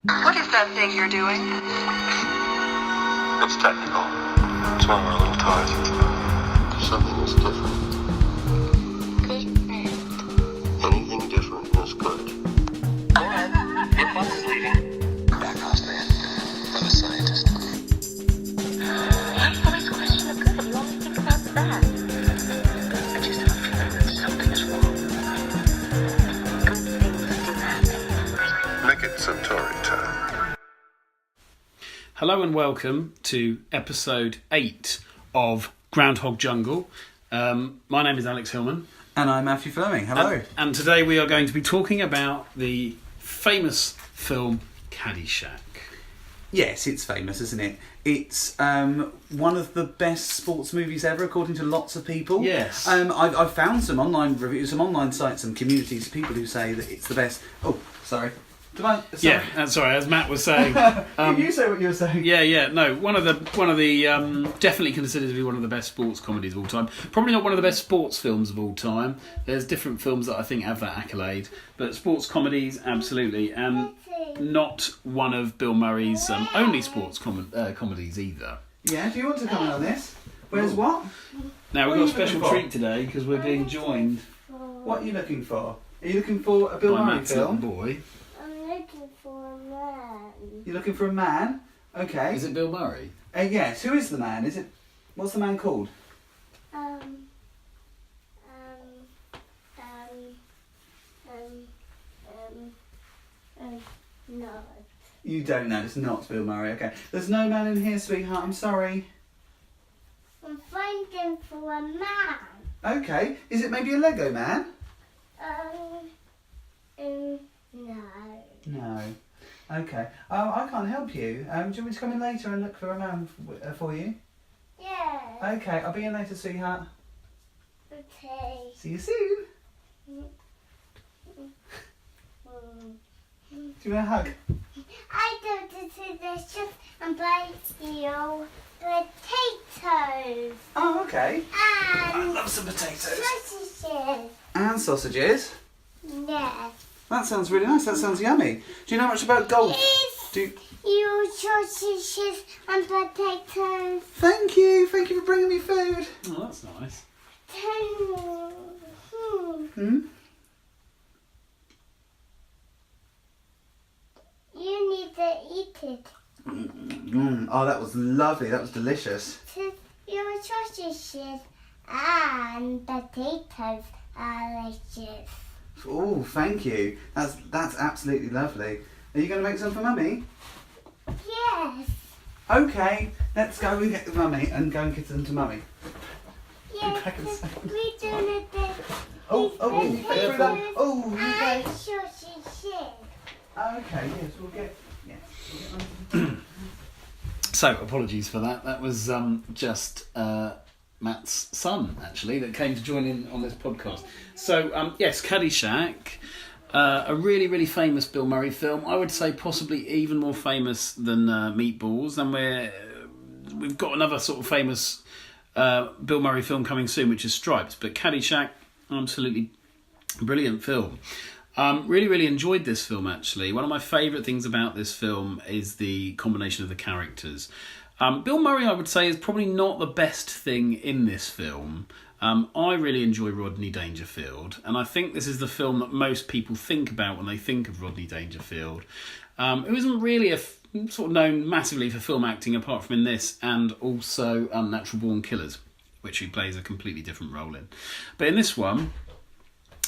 What is that thing you're doing? It's technical. It's when we're a little tired. Something is different. Good friend. Anything different is good. Go ahead. Your bus is leaving. Backhouse man. I'm a scientist. That's always a question of good. You always think about that. I just have a feeling that something is wrong. Good things do happen. Make it Centauri time. Hello and welcome to episode 8 of Groundhog Jungle. My name is Alex Hillman. And I'm Matthew Fleming. Hello. And today we are going to be talking about the famous film Caddyshack. Yes, it's famous, isn't it? It's one of the best sports movies ever, according to lots of people. Yes. I've found some online reviews, some online sites, some communities, people who say that it's the best. Oh, sorry. Sorry. Yeah, that's sorry. As Matt was saying, you say what you were saying. Yeah. No, one of the definitely considered to be one of the best sports comedies of all time. Probably not one of the best sports films of all time. There's different films that I think have that accolade, but sports comedies, absolutely, and not one of Bill Murray's only sports comedies either. Yeah. Do you want to comment on this? Where's what? Now What we've got a are you special looking for? treat today because we're being joined What are you looking for? Are you looking for a Bill by Murray Matt's little film? boy. I'm looking for a man. You're looking for a man? Okay. Is it Bill Murray? Yes. Who is the man? Is it? What's the man called? Um, no. You don't know. It's not Bill Murray. Okay. There's no man in here, sweetheart. I'm sorry. I'm finding for a man. Okay. Is it maybe a Lego man? No. No. Okay. I can't help you. Do you want me to come in later and look for a man for you? Yeah. Okay. I'll be in later, sweetheart. Okay. See you soon. Do you want a hug? I go to the shop and buy you potatoes Oh, okay. I and love some potatoes. sausages. And sausages. Yes. That sounds really nice. That sounds yummy. Do you know much about golf? Please, you sausages and potatoes. Thank you. Thank you for bringing me food. Oh, that's nice. Hmm? You need to eat it. Oh, that was lovely. That was delicious. Your sausages and potatoes are delicious. Oh, thank you. That's absolutely lovely. Are you going to make some for Mummy? Yes. Okay, let's go and get the Mummy and go and get them to Mummy. Yes. Back and forth. We do it. Oh, through that. Oh, And okay. sausages. Okay, yes, we'll get them. So, apologies for that. That was just Matt's son, actually, that came to join in on this podcast. So, yes, Caddyshack, a really, really famous Bill Murray film. I would say possibly even more famous than Meatballs. And we've got another sort of famous Bill Murray film coming soon, which is Stripes. But Caddyshack, absolutely brilliant film. Really, really enjoyed this film, actually. One of my favourite things about this film is the combination of the characters. Bill Murray, I would say, is probably not the best thing in this film. I really enjoy Rodney Dangerfield, and I think this is the film that most people think about when they think of Rodney Dangerfield, who isn't really sort of known massively for film acting, apart from in this, and also Natural Born Killers, which he plays a completely different role in. But in this one,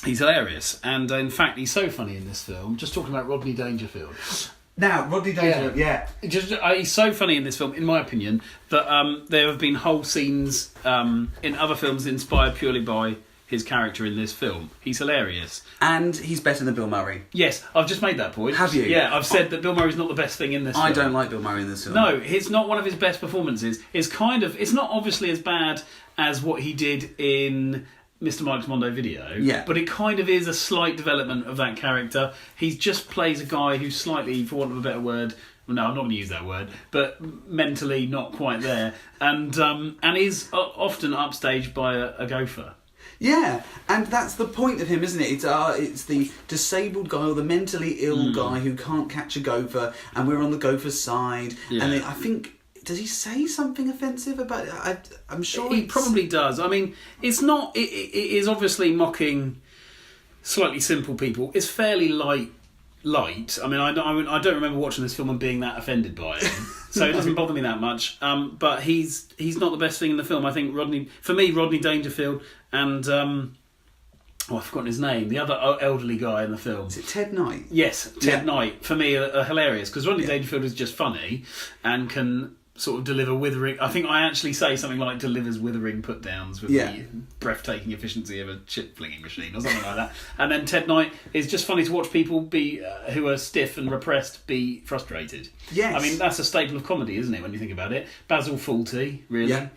he's hilarious, and in fact, he's so funny in this film. Just talking about Rodney Dangerfield. Now, Rodney Dangerfield, yeah. He's so funny in this film, in my opinion, that there have been whole scenes in other films inspired purely by his character in this film. He's hilarious. And he's better than Bill Murray. Yes, I've just made that point. Have you? Yeah, I've said that Bill Murray's not the best thing in this film. I don't like Bill Murray in this film. No, it's not one of his best performances. It's not obviously as bad as what he did in Mr. Mike's Mondo Video, yeah, but it kind of is a slight development of that character. He just plays a guy who's slightly, for want of a better word, well, no, I'm not going to use that word, but mentally not quite there, and is often upstaged by a gopher. Yeah, and that's the point of him, isn't it? It's the disabled guy or the mentally ill guy who can't catch a gopher, and we're on the gopher's side. Yeah. And I think, does he say something offensive about it? I'm sure He probably does. I mean, it's not. It is obviously mocking slightly simple people. It's fairly light. I mean, I don't remember watching this film and being that offended by it, so it doesn't bother me that much. But he's not the best thing in the film. I think Rodney Dangerfield and I've forgotten his name. The other elderly guy in the film. Is it Ted Knight? Yes, Ted Knight. For me, are hilarious because Rodney Dangerfield is just funny and can sort of deliver withering. I think I actually say something like delivers withering put downs with the breathtaking efficiency of a chip flinging machine or something like that. And then Ted Knight is just funny to watch people be who are stiff and repressed be frustrated. Yes. I mean, that's a staple of comedy, isn't it, when you think about it? Basil Fawlty, really. Yeah.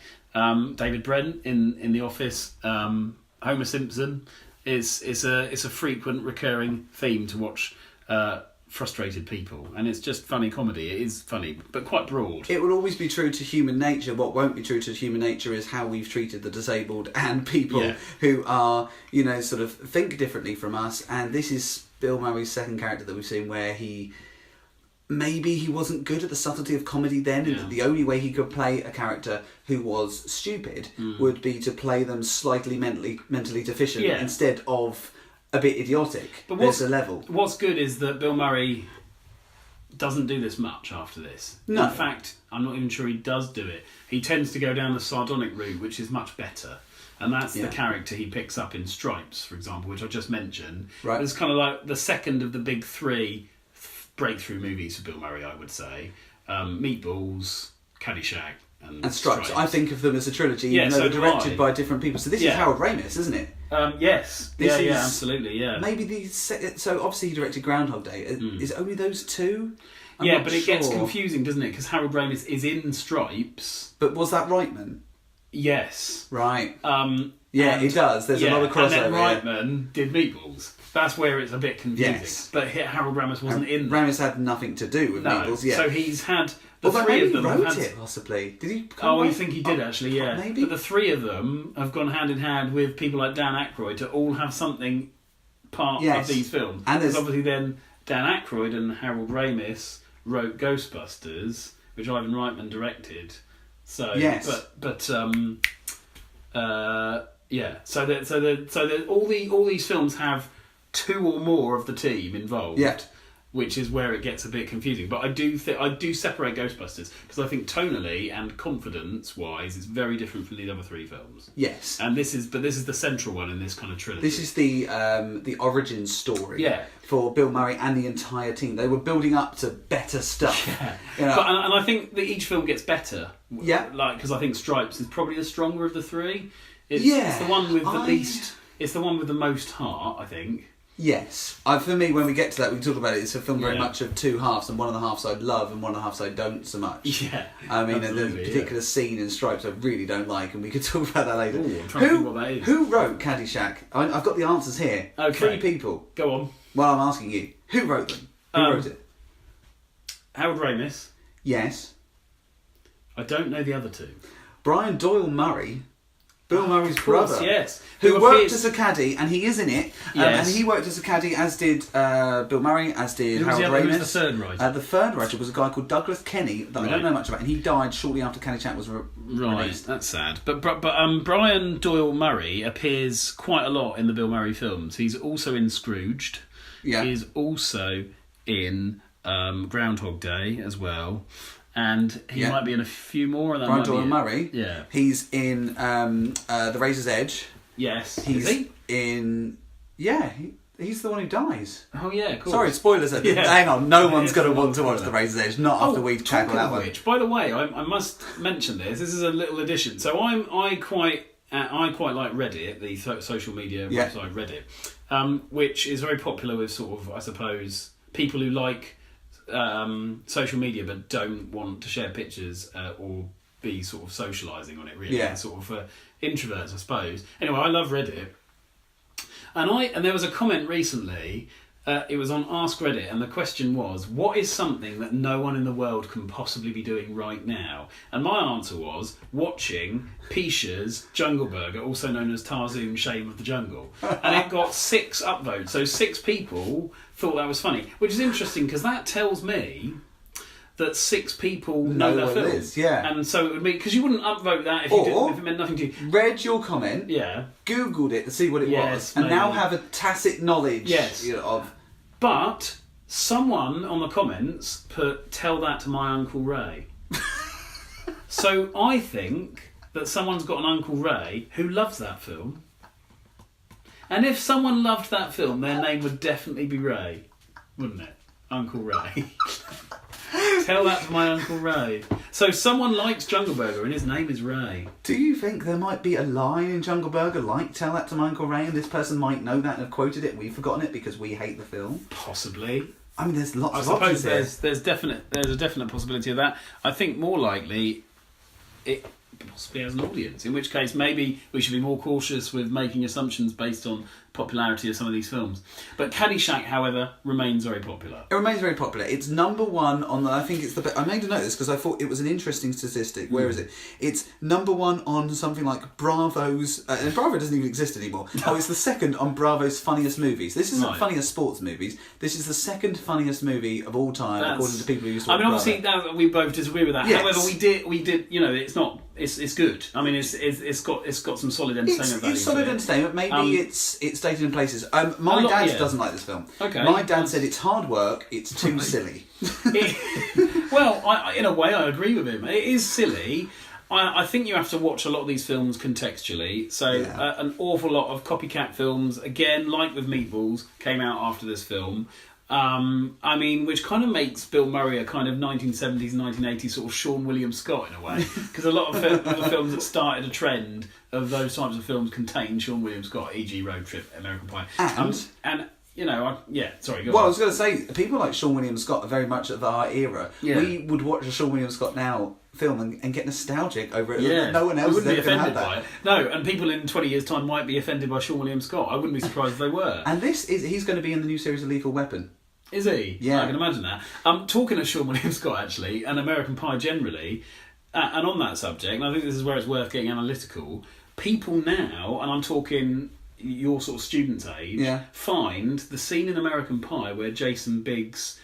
David Brent in The Office. Homer Simpson. It's a frequent recurring theme to watch frustrated people, and it's just funny comedy. It is funny, but quite broad. It will always be true to human nature. What won't be true to human nature is how we've treated the disabled and people who are, sort of think differently from us. And this is Bill Murray's second character that we've seen where he wasn't good at the subtlety of comedy then, and the only way he could play a character who was stupid would be to play them slightly mentally deficient instead of a bit idiotic. But there's a level. What's good is that Bill Murray doesn't do this much after this. No. In fact, I'm not even sure he does do it. He tends to go down the sardonic route, which is much better. And that's the character he picks up in Stripes, for example, which I just mentioned. Right. It's kind of like the second of the big three breakthrough movies for Bill Murray, I would say. Meatballs, Caddyshack, and Stripes. I think of them as a trilogy, even though they're directed by different people. So this is Harold Ramis, isn't it? Yes. This is absolutely, yeah. Maybe so obviously he directed Groundhog Day. Is it only those two? I'm but it gets confusing, doesn't it? Because Harold Ramis is in Stripes. But was that Reitman? Yes. Right. He does. There's a lot of crossover. And then Reitman did Meatballs. That's where it's a bit confusing. Yes. But Harold Ramis wasn't in there. Ramis had nothing to do with Meatballs, So he's had the three of them. Maybe he wrote it, possibly. Did he? I think he did, actually, yeah. Maybe. But the three of them have gone hand in hand with people like Dan Aykroyd to all have something part of these films. And there's obviously then Dan Aykroyd and Harold Ramis wrote Ghostbusters, which Ivan Reitman directed. So, So all these films have two or more of the team involved. Yeah. Which is where it gets a bit confusing. But I do separate Ghostbusters because I think tonally and confidence-wise, it's very different from the other three films. Yes. And this is the central one in this kind of trilogy. This is the origin story for Bill Murray and the entire team. They were building up to better stuff. Yeah. And I think that each film gets better. Yeah. Because I think Stripes is probably the stronger of the three. It's the one with the least. It's the one with the most heart, I think. Yes. For me, when we get to that, we can talk about it. It's a film very much of two halves, and one of the halves I love and one of the halves I don't so much. Yeah. I mean, there's a particular scene in Stripes I really don't like, and we could talk about that later. Ooh, I'm trying to think what that is. Who wrote Caddyshack? I've got the answers here. Okay. 3 people. Go on. Well, I'm asking you. Who wrote them? Who wrote it? Harold Ramis. Yes. I don't know the other two. Brian Doyle Murray. Bill Murray's brother, yes, who worked as a caddy, and he is in it. Yes. And he worked as a caddy, as did Bill Murray, as did Harold Ramis. Who was the third writer? The third writer was a guy called Douglas Kenny that I don't know much about, and he died shortly after Caddyshack was released. Right, that's sad. But Brian Doyle Murray appears quite a lot in the Bill Murray films. He's also in Scrooged. Yeah. He's also in Groundhog Day as well. And he might be in a few more. Brian Doyle Murray. Yeah. He's in The Razor's Edge. Yes. He's in... Yeah, he's the one who dies. Oh, yeah, of course. Sorry, spoilers. Hang on, no one's going to want to watch The Razor's Edge, not after we tackle that one. By the way, I must mention this. This is a little addition. So I quite like Reddit, the social media website Reddit, which is very popular with sort of, I suppose, people who like... social media but don't want to share pictures or be sort of socialising on it really. Sort of introverts, I suppose. Anyway, I love Reddit, and there was a comment recently It was on Ask Reddit, and the question was, what is something that no one in the world can possibly be doing right now? And my answer was watching Pisha's Jungle Burger, also known as Tarzoon Shame of the Jungle. And it got 6 upvotes, so 6 people thought that was funny, which is interesting because that tells me that 6 people know that film. Is, yeah. And so it would be, because you wouldn't upvote that if it meant nothing to you. Read your comment, Yeah. Googled it to see what it Yes, was, and now maybe. have a tacit knowledge Yes. of... But someone on the comments put, tell that to my Uncle Ray. So I think that someone's got an Uncle Ray who loves that film. And if someone loved that film, their name would definitely be Ray, wouldn't it? Uncle Ray. Tell that to my Uncle Ray. So someone likes Jungle Burger and his name is Ray. Do you think there might be a line in Jungle Burger like "Tell that to my Uncle Ray" and this person might know that and have quoted it and we've forgotten it because we hate the film? Possibly. I mean, there's lots I of options suppose here. there's a definite possibility of that. I think more likely it possibly has an audience, in which case maybe we should be more cautious with making assumptions based on popularity of some of these films. But Caddyshack, however, remains very popular. It remains very popular. It's number 1 on the... I think it's the... I made a note of this because I thought it was an interesting statistic. Where is it? It's number 1 on something like Bravo's... and Bravo doesn't even exist anymore. Oh, it's the second on Bravo's funniest movies. This isn't Right. funniest sports movies. This is the second funniest movie of all time, according to people who used to I watch mean, obviously, Bravo. we both disagree with that. Yes. However, we did. You know, it's not. It's good. I mean, it's got some solid entertainment value. It's solid to it. entertainment. Maybe it's dated in places. My dad doesn't like this film. Okay. My dad said it's hard work. It's too silly. Well, in a way, I agree with him. It is silly. I think you have to watch a lot of these films contextually. So Yeah. an awful lot of copycat films, again, like with Meatballs, came out after this film. I mean, which kind of makes Bill Murray a kind of 1970s, 1980s sort of Sean William Scott in a way. Because a lot of the films that started a trend of those types of films contain Sean William Scott, e.g. Road Trip, American Pie. And you know, sorry, go on. Well, I was going to say, people like Sean William Scott are very much of our era. Yeah. We would watch a Sean William Scott now film and get nostalgic over it. Yeah, No one I else is wouldn't be ever going to have offended that. by it. No, and people in 20 years' time might be offended by Sean William Scott. I wouldn't be surprised if they were. And he's going to be in the new series of Lethal Weapon. Is he? Yeah. I can imagine that. Talking of Sean William Scott, actually, and American Pie generally, and on that subject, and I think this is where it's worth getting analytical, people now, and I'm talking your sort of student's age, find the scene in American Pie where Jason Biggs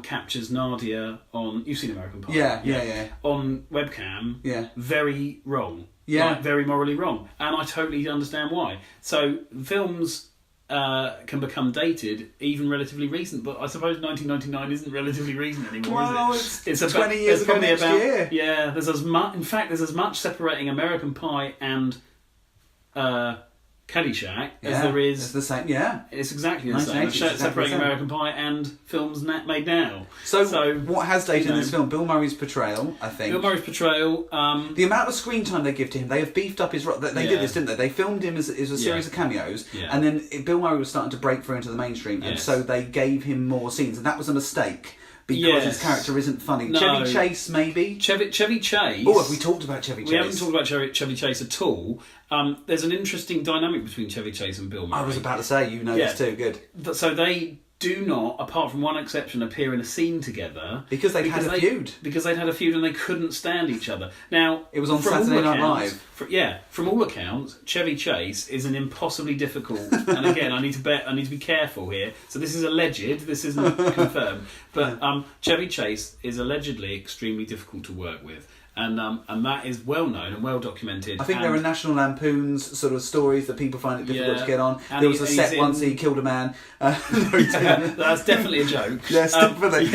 captures Nadia on... You've seen American Pie? Yeah. On webcam, very wrong. Yeah. Like, very morally wrong. And I totally understand why. So films... can become dated, even relatively recent, but I suppose 1999 isn't relatively recent anymore, Well, is it? it's 20 years ago next year. Yeah, there's as much separating American Pie and Caddyshack as there is. It's the same, yeah. It's exactly the same. 1980s, exactly Separating the same. American Pie and films made now. So what has dated you know, in this film? Bill Murray's portrayal, I think. Bill Murray's portrayal. The amount of screen time they give to him, they have beefed up his... They did this, didn't they? They filmed him as a series of cameos, and then Bill Murray was starting to break through into the mainstream, and so they gave him more scenes, and that was a mistake. Because his character isn't funny. No. Chevy Chase, maybe? Chevy Chase... Oh, have we talked about Chevy Chase? We haven't talked about Chevy Chase at all. There's an interesting dynamic between Chevy Chase and Bill Murray. I was about to say, you know this too, good. So they do not, apart from one exception, appear in a scene together. Because they'd had a feud. Because they'd had a feud and they couldn't stand each other. Now, it was on Saturday Night Live. From all accounts, Chevy Chase is an impossibly difficult... and again, I need to be careful here. So this is alleged, this isn't confirmed. But Chevy Chase is allegedly extremely difficult to work with. And that is well known and well documented. I think there are National Lampoon's sort of stories that people find it difficult to get on. And there was a set once he killed a man. That's definitely a joke. Yes, definitely.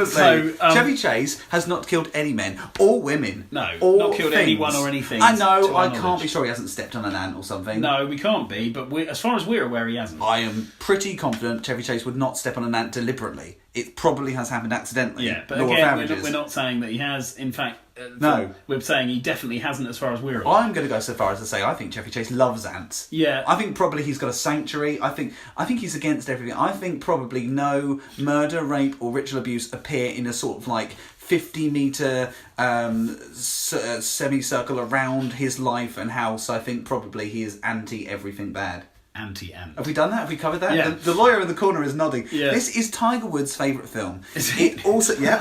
So, Chevy Chase has not killed any men or women. No, or not killed things. anyone or anything. I know, I knowledge. can't be sure he hasn't stepped on an ant or something. No, we can't be, but as far as we're aware, he hasn't. I am pretty confident Chevy Chase would not step on an ant deliberately. It probably has happened accidentally. Yeah, but law again, of we're not saying that he has. In fact, no. We're saying he definitely hasn't as far as we're aware. I'm going to go so far as to say I think Chevy Chase loves ants. Yeah. I think probably he's got a sanctuary. I think he's against everything. I think probably no murder, rape or ritual abuse appear in a sort of like 50-metre semicircle around his life and house. I think probably he is anti everything bad. anti-ant. Have we done that? Have we covered that? Yeah. The lawyer in the corner is nodding. Yeah. This is Tiger Woods' favourite film. Is It also, yeah.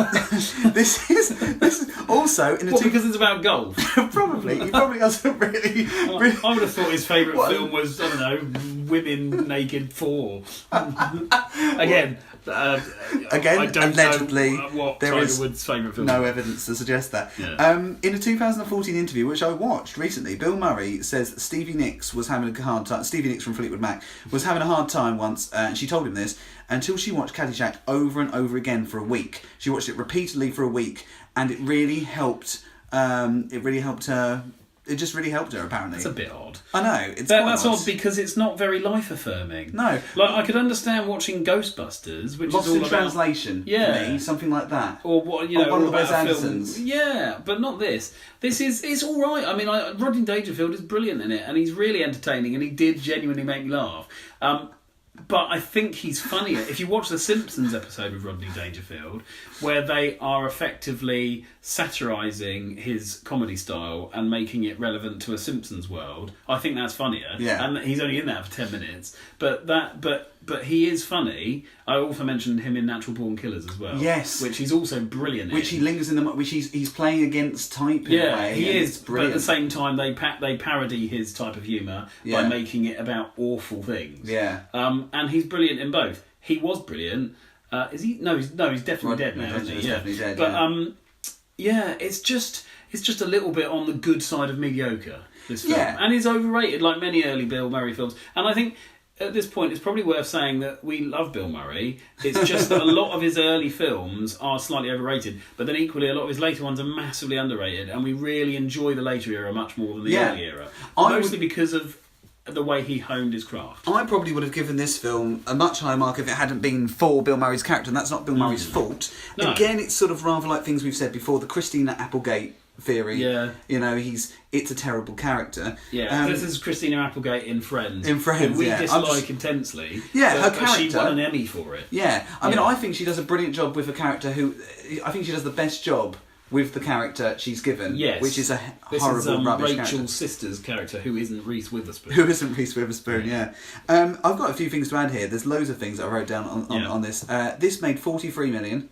this is also in the What, because it's about golf? probably he probably doesn't really. I would have thought his favourite What? film was, I don't know, Women Naked 4. Again, I don't allegedly, know what there Tiger is Woods' favourite film no is. evidence to suggest that. Yeah. In a 2014 interview, which I watched recently, Bill Murray says that Stevie Nicks was having a hard time. Stevie Nicks from Fleetwood Mac was having a hard time once, and she told him this until she watched Caddyshack over and over again for a week. She watched it repeatedly for a week, and it really helped. It really helped her. It just really helped her, apparently. It's a bit odd. I know. It's That's quite odd because it's not very life-affirming. No. Like, I could understand watching Ghostbusters, which Lost is all in about... Translation, Yeah. for me, something like that. Or what, Or one of the about Wes a film. Andersons. Yeah, but not this. It's all right. I mean, Rodney Dangerfield is brilliant in it, and he's really entertaining, and he did genuinely make me laugh. But I think he's funnier. If you watch the Simpsons episode with Rodney Dangerfield, where they are effectively satirising his comedy style and making it relevant to a Simpsons world, I think that's funnier. Yeah. And he's only in that for 10 minutes. But he is funny. I also mentioned him in Natural Born Killers as well. Yes. Which he's also brilliant in. Which he lingers in which he's playing against type in a way. He and is, it's but brilliant. at the same time they parody his type of humour by Yeah. making it about awful things. Yeah. And he's brilliant in both. He was brilliant. Is he? No, he's definitely dead now, isn't he? He's definitely dead, But yeah. it's just a little bit on the good side of mediocre. This film, Yeah. and he's overrated like many early Bill Murray films. And I think at this point it's probably worth saying that we love Bill Murray. It's just that a lot of his early films are slightly overrated, but then equally a lot of his later ones are massively underrated, and we really enjoy the later era much more than the Yeah. early era. I Mostly because of the way he honed his craft. I probably would have given this film a much higher mark if it hadn't been for Bill Murray's character, and that's not Bill Murray's fault. No. Again, it's sort of rather like things we've said before, the Christina Applegate theory. Yeah. You know, it's a terrible character. Yeah, this is Christina Applegate in Friends. In Friends, who we yeah. dislike intensely. Yeah, her but character. she won an Emmy for it. Yeah, I mean, Yeah. I think she does a brilliant job with a character who... I think she does the best job with the character she's given, Yes. which is a This horrible, is rubbish Rachel's character. sister's character, who isn't Reese Witherspoon. Who isn't Reese Witherspoon, yeah. I've got a few things to add here. There's loads of things that I wrote down on this. This made 43 million.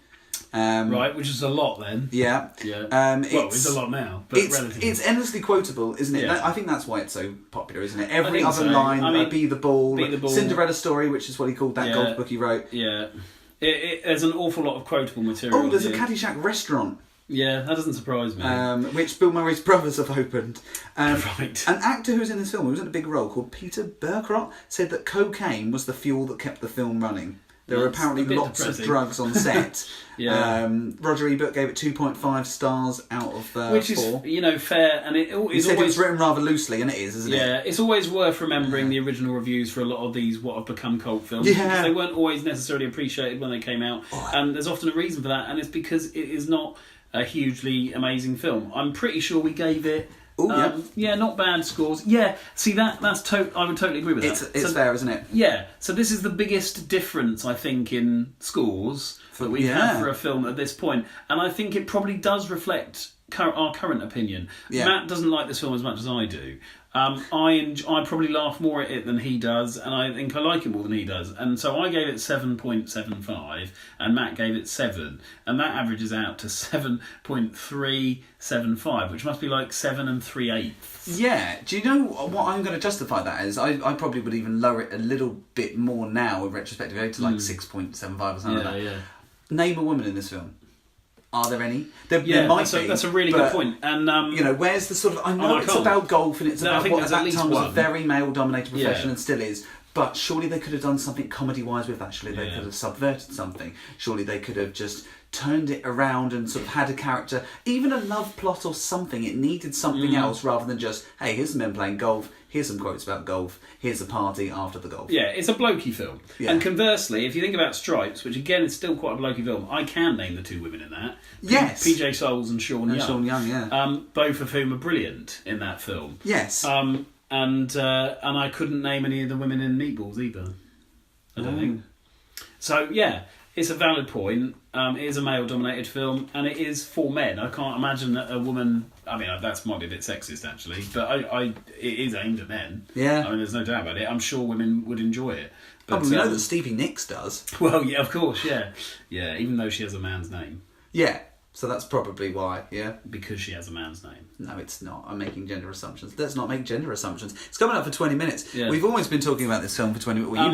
Right, which is a lot then. Yeah. Yeah. Well, it's a lot now, but relatively. it's endlessly quotable, isn't it? Yeah. I think that's why it's so popular, isn't it? Every think other so. line, I mean, Be the Ball, Beat the Ball. Cinderella Story, which is what he called that Yeah. golf book he wrote. Yeah. There's an awful lot of quotable material. Oh, there's a here. Caddyshack restaurant. Yeah, that doesn't surprise me. Which Bill Murray's brothers have opened. Right. An actor who's in this film, who was in a big role, called Peter Burkrot, said that cocaine was the fuel that kept the film running. There were That's apparently a bit lots depressing. of drugs on set. Yeah. Roger Ebert gave it 2.5 stars out of Which 4. is, fair, and it He is said it always... was written rather loosely, and it is, isn't it? Yeah, it's always worth remembering the original reviews for a lot of these what have become cult films. Yeah. Because they weren't always necessarily appreciated when they came out. And there's often a reason for that, and it's because it is not a hugely amazing film. I'm pretty sure we gave it... Ooh, yeah. not bad scores. Yeah, see, I would totally agree with that. It's fair, isn't it? Yeah, so this is the biggest difference, I think, in scores that we've had for a film at this point. And I think it probably does reflect our current opinion. Yeah. Matt doesn't like this film as much as I do. I probably laugh more at it than he does, and I think I like it more than he does. And so I gave it 7.75, and Matt gave it 7. And that averages out to 7.375, which must be like 7 3/8. Yeah. Do you know what I'm going to justify that as? I probably would even lower it a little bit more now in retrospective, to like 6.75 or something like that. Yeah. Name a woman in this film. Are there any? There might be. That's a really but, good point. And where's the sort of... I know I it's can't. about golf and it's No, I about think what at there's at that least time was a one. very male-dominated profession Yeah. and still is. But surely they could have done something comedy-wise with that. Surely they could have subverted something. Surely they could have just turned it around and sort of had a character, even a love plot or something. It needed something else rather than just, hey, here's some men playing golf, here's some quotes about golf, here's a party after the golf. Yeah, it's a blokey film. Yeah. And conversely, if you think about Stripes, which again is still quite a blokey film, I can name the two women in that. Yes. PJ Souls and Sean And Young. Sean Young, yeah. Both of whom are brilliant in that film. Yes. And I couldn't name any of the women in Meatballs either. I don't think. So yeah, it's a valid point. It is a male-dominated film, and it is for men. I can't imagine that a woman. I mean, that might be a bit sexist actually, but it is aimed at men. Yeah. I mean, there's no doubt about it. I'm sure women would enjoy it. But we know that Stevie Nicks does. Well, yeah, of course, yeah. Even though she has a man's name. Yeah, so that's probably why, yeah. Because she has a man's name. No, it's not. I'm making gender assumptions. Let's not make gender assumptions. It's coming up for 20 minutes. Yeah. We've almost been talking about this film for 20 minutes. Well,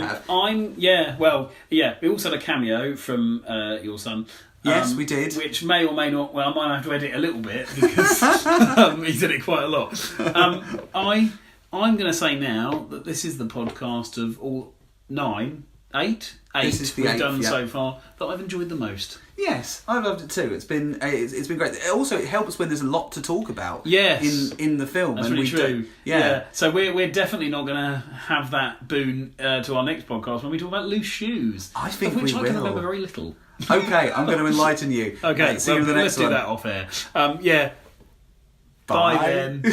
you have. We also had a cameo from your son. Yes, we did. Which may or may not... Well, I might have to edit a little bit because he did it quite a lot. I'm going to say now that this is the podcast of all... Eight this is the we've 8th, done yeah. so far that I've enjoyed the most. Yes, I loved it too. It's been great. Also, it helps when there's a lot to talk about. Yes. in the film. That's and really true. Yeah. So we're definitely not going to have that boon to our next podcast when we talk about loose shoes. I think of which we I can will. remember very little. Okay, I'm going to enlighten you. Okay, See you in the next let's one. do that off air. Bye then.